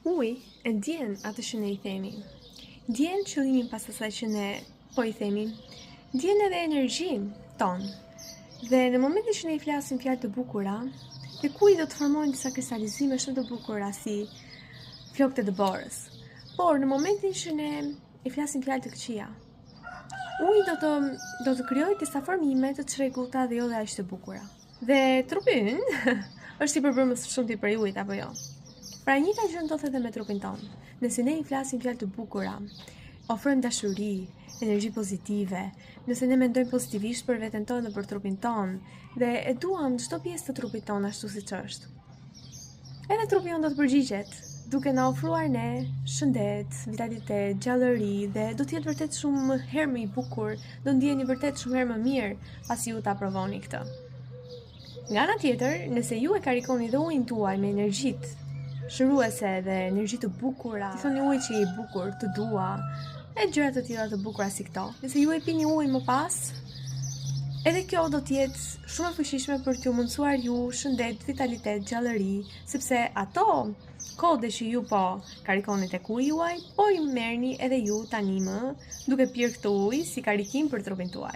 Uji e ndjen atë që ne I themi. Ndjen qëllimin pas asaj që ne po I themi. Ndjen edhe energjinë tonë. Dhe në momentin që ne I flasim fjalë të bukura, tek uji do të formohen disa kristalizime shumë të bukura si flokët e dëborës. Por në momentin që ne I flasim fjalë të këqija, uji do të krijojë disa formime të çrregullta dhe jo dhe aq të bukura. Dhe trupi ynë është I përbërë më shumë prej ujit apo jo? Pra njëjta gjë ndodh edhe me trupin tonë. Nëse ne I flasim fjalë të bukura, ofrojmë dashuri, energji pozitive, nëse ne mendojmë pozitivisht për veten tonë dhe për trupin tonë dhe e duam çdo pjesë të trupit tonë ashtu siç është, edhe trupi jonë do të përgjigjet, duke na ofruar ne shëndet, vitalitet, gjallëri dhe do të jetë vërtet shumë herë më I bukur, do ndjeheni vërtet shumë herë më mirë pasi ju ta provoni këtë. Nga ana tjetër, nëse ju e karikoni dhe ujin tuaj me energjitë shëruese dhe energji të bukura, I thoni ujit që I bukur, të dua, e gjëra të tilla të bukura si këto. Nëse ju e pini ujin më pas, edhe kjo do të jetë shumë e fuqishme për t'ju mundësuar ju shëndet, vitalitet, gjallëri, sepse ato kode që ju po karikoni tek uji juaj, po I merrni edhe ju tani më duke pirë këtë ujë si karikim për trupin tuaj.